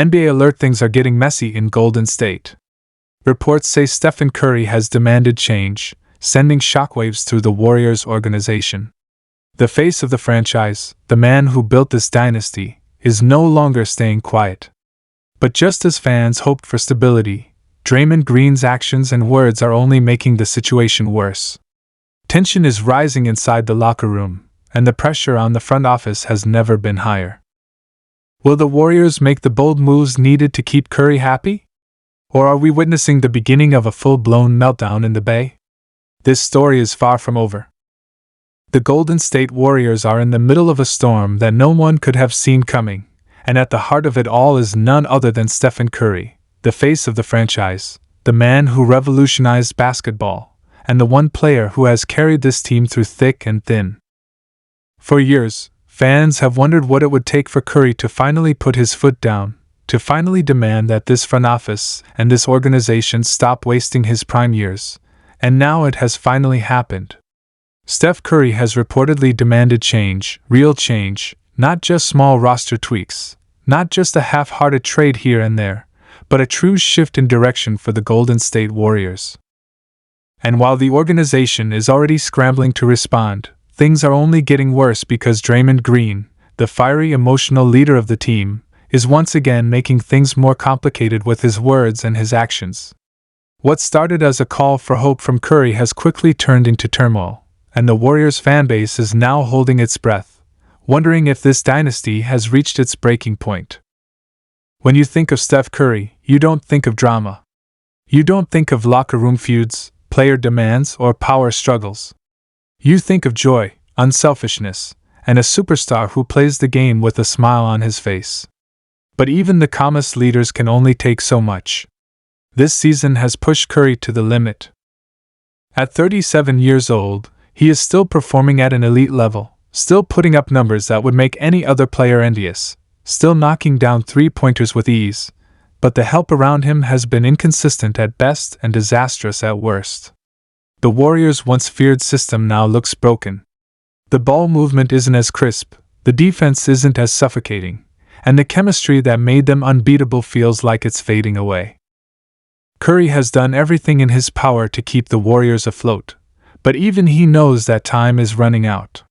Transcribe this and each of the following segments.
NBA alert: things are getting messy in Golden State. Reports say Stephen Curry has demanded change, sending shockwaves through the Warriors organization. The face of the franchise, the man who built this dynasty, is no longer staying quiet. But just as fans hoped for stability, Draymond Green's actions and words are only making the situation worse. Tension is rising inside the locker room, and the pressure on the front office has never been higher. Will the Warriors make the bold moves needed to keep Curry happy? Or are we witnessing the beginning of a full-blown meltdown in the Bay? This story is far from over. The Golden State Warriors are in the middle of a storm that no one could have seen coming, and at the heart of it all is none other than Stephen Curry, the face of the franchise, the man who revolutionized basketball, and the one player who has carried this team through thick and thin. For years, fans have wondered what it would take for Curry to finally put his foot down, to finally demand that this front office and this organization stop wasting his prime years, and now it has finally happened. Steph Curry has reportedly demanded change, real change, not just small roster tweaks, not just a half-hearted trade here and there, but a true shift in direction for the Golden State Warriors. And while the organization is already scrambling to respond, things are only getting worse because Draymond Green, the fiery emotional leader of the team, is once again making things more complicated with his words and his actions. What started as a call for hope from Curry has quickly turned into turmoil, and the Warriors fanbase is now holding its breath, wondering if this dynasty has reached its breaking point. When you think of Steph Curry, you don't think of drama. You don't think of locker room feuds, player demands, or power struggles. You think of joy, unselfishness, and a superstar who plays the game with a smile on his face. But even the calmest leaders can only take so much. This season has pushed Curry to the limit. At 37 years old, he is still performing at an elite level, still putting up numbers that would make any other player envious, still knocking down three-pointers with ease, but the help around him has been inconsistent at best and disastrous at worst. The Warriors' once feared system now looks broken. The ball movement isn't as crisp, the defense isn't as suffocating, and the chemistry that made them unbeatable feels like it's fading away. Curry has done everything in his power to keep the Warriors afloat, but even he knows that time is running out.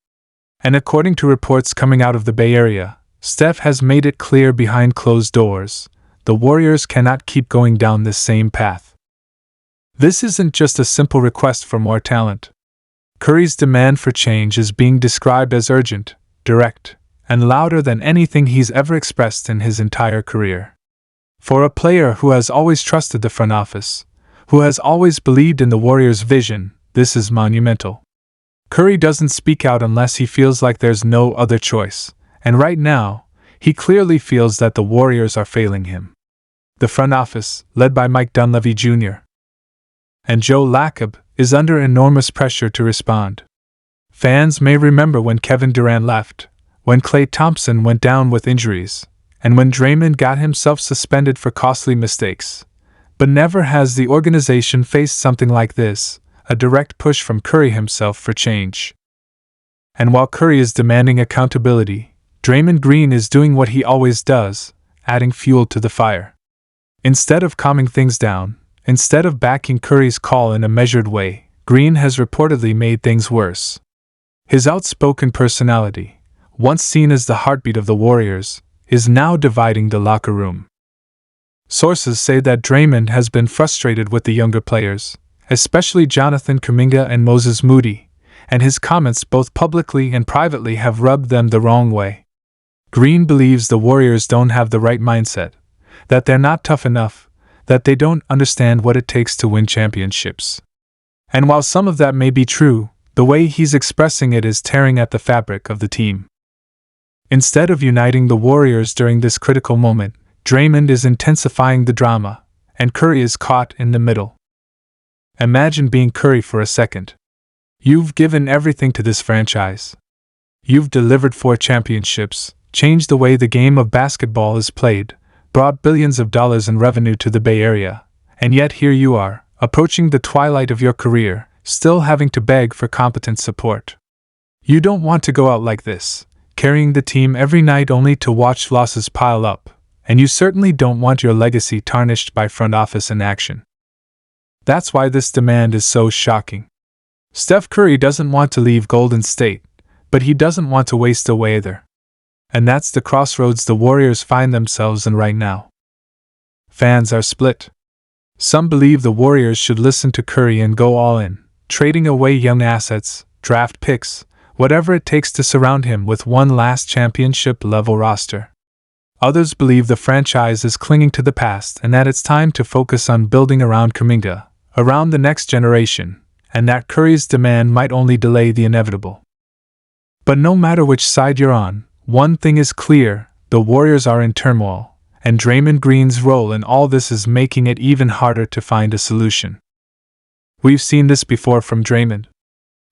And according to reports coming out of the Bay Area, Steph has made it clear behind closed doors, the Warriors cannot keep going down this same path. This isn't just a simple request for more talent. Curry's demand for change is being described as urgent, direct, and louder than anything he's ever expressed in his entire career. For a player who has always trusted the front office, who has always believed in the Warriors' vision, this is monumental. Curry doesn't speak out unless he feels like there's no other choice, and right now, he clearly feels that the Warriors are failing him. The front office, led by Mike Dunleavy Jr. and Joe Lacob, is under enormous pressure to respond. Fans may remember when Kevin Durant left, when Klay Thompson went down with injuries, and when Draymond got himself suspended for costly mistakes. But never has the organization faced something like this, a direct push from Curry himself for change. And while Curry is demanding accountability, Draymond Green is doing what he always does, adding fuel to the fire. Instead of calming things down, instead of backing Curry's call in a measured way, Green has reportedly made things worse. His outspoken personality, once seen as the heartbeat of the Warriors, is now dividing the locker room. Sources say that Draymond has been frustrated with the younger players, especially Jonathan Kuminga and Moses Moody, and his comments both publicly and privately have rubbed them the wrong way. Green believes the Warriors don't have the right mindset, that they're not tough enough, that they don't understand what it takes to win championships. And while some of that may be true, the way he's expressing it is tearing at the fabric of the team. Instead of uniting the Warriors during this critical moment, Draymond is intensifying the drama, and Curry is caught in the middle. Imagine being Curry for a second. You've given everything to this franchise. You've delivered 4 championships, changed the way the game of basketball is played, brought billions of dollars in revenue to the Bay Area, and yet here you are, approaching the twilight of your career, still having to beg for competent support. You don't want to go out like this, carrying the team every night only to watch losses pile up, and you certainly don't want your legacy tarnished by front office inaction. That's why this demand is so shocking. Steph Curry doesn't want to leave Golden State, but he doesn't want to waste away either. And that's the crossroads the Warriors find themselves in right now. Fans are split. Some believe the Warriors should listen to Curry and go all in, trading away young assets, draft picks, whatever it takes to surround him with one last championship-level roster. Others believe the franchise is clinging to the past and that it's time to focus on building around Kuminga, around the next generation, and that Curry's demand might only delay the inevitable. But no matter which side you're on, one thing is clear: the Warriors are in turmoil, and Draymond Green's role in all this is making it even harder to find a solution. We've seen this before from Draymond.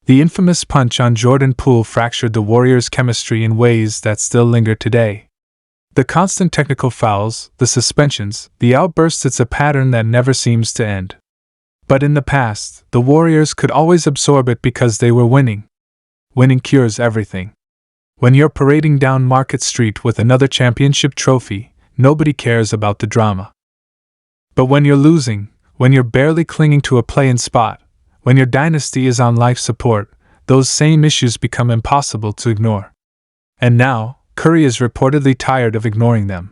The infamous punch on Jordan Poole fractured the Warriors' chemistry in ways that still linger today. The constant technical fouls, the suspensions, the outbursts, it's a pattern that never seems to end. But in the past, the Warriors could always absorb it because they were winning. Winning cures everything. When you're parading down Market Street with another championship trophy, nobody cares about the drama. But when you're losing, when you're barely clinging to a play-in spot, when your dynasty is on life support, those same issues become impossible to ignore. And now, Curry is reportedly tired of ignoring them.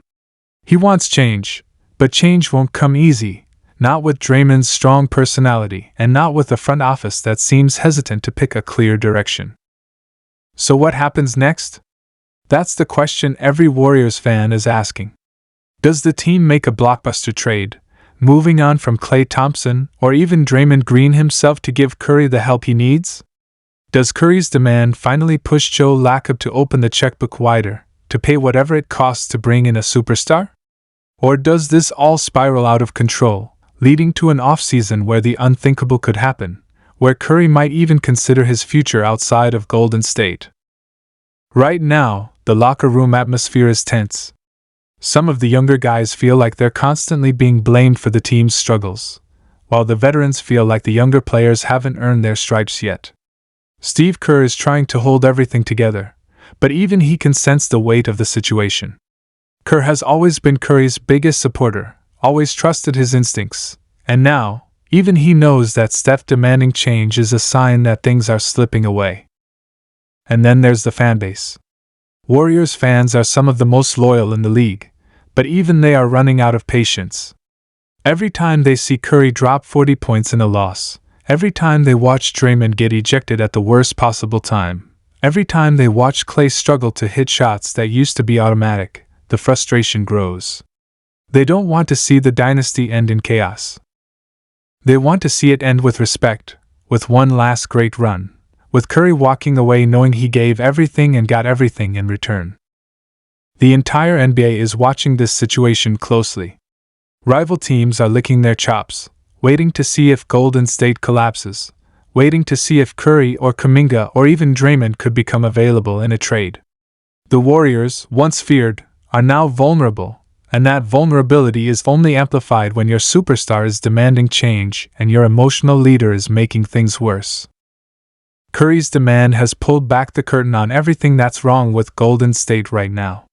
He wants change, but change won't come easy. Not with Draymond's strong personality, and not with a front office that seems hesitant to pick a clear direction. So what happens next? That's the question every Warriors fan is asking. Does the team make a blockbuster trade, moving on from Klay Thompson or even Draymond Green himself to give Curry the help he needs? Does Curry's demand finally push Joe Lacob to open the checkbook wider, to pay whatever it costs to bring in a superstar? Or does this all spiral out of control, leading to an offseason where the unthinkable could happen, where Curry might even consider his future outside of Golden State? Right now, the locker room atmosphere is tense. Some of the younger guys feel like they're constantly being blamed for the team's struggles, while the veterans feel like the younger players haven't earned their stripes yet. Steve Kerr is trying to hold everything together, but even he can sense the weight of the situation. Kerr has always been Curry's biggest supporter, always trusted his instincts, and now, even he knows that Steph demanding change is a sign that things are slipping away. And then there's the fanbase. Warriors fans are some of the most loyal in the league, but even they are running out of patience. Every time they see Curry drop 40 points in a loss, every time they watch Draymond get ejected at the worst possible time, every time they watch Klay struggle to hit shots that used to be automatic, the frustration grows. They don't want to see the dynasty end in chaos. They want to see it end with respect, with one last great run, with Curry walking away knowing he gave everything and got everything in return. The entire NBA is watching this situation closely. Rival teams are licking their chops, waiting to see if Golden State collapses, waiting to see if Curry or Kuminga or even Draymond could become available in a trade. The Warriors, once feared, are now vulnerable, and that vulnerability is only amplified when your superstar is demanding change and your emotional leader is making things worse. Curry's demand has pulled back the curtain on everything that's wrong with Golden State right now.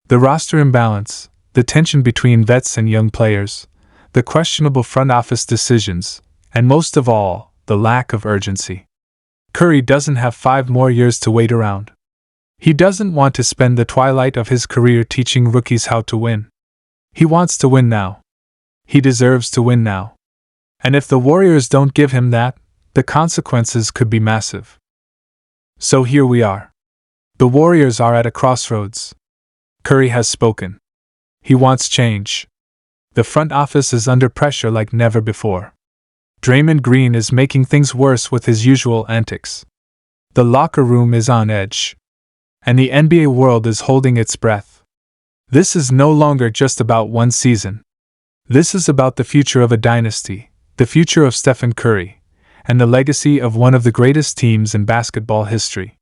The roster imbalance, the tension between vets and young players, the questionable front office decisions, and most of all, the lack of urgency. Curry doesn't have 5 more years to wait around. He doesn't want to spend the twilight of his career teaching rookies how to win. He wants to win now. He deserves to win now. And if the Warriors don't give him that, the consequences could be massive. So here we are. The Warriors are at a crossroads. Curry has spoken. He wants change. The front office is under pressure like never before. Draymond Green is making things worse with his usual antics. The locker room is on edge. And the NBA world is holding its breath. This is no longer just about one season. This is about the future of a dynasty, the future of Stephen Curry, and the legacy of one of the greatest teams in basketball history.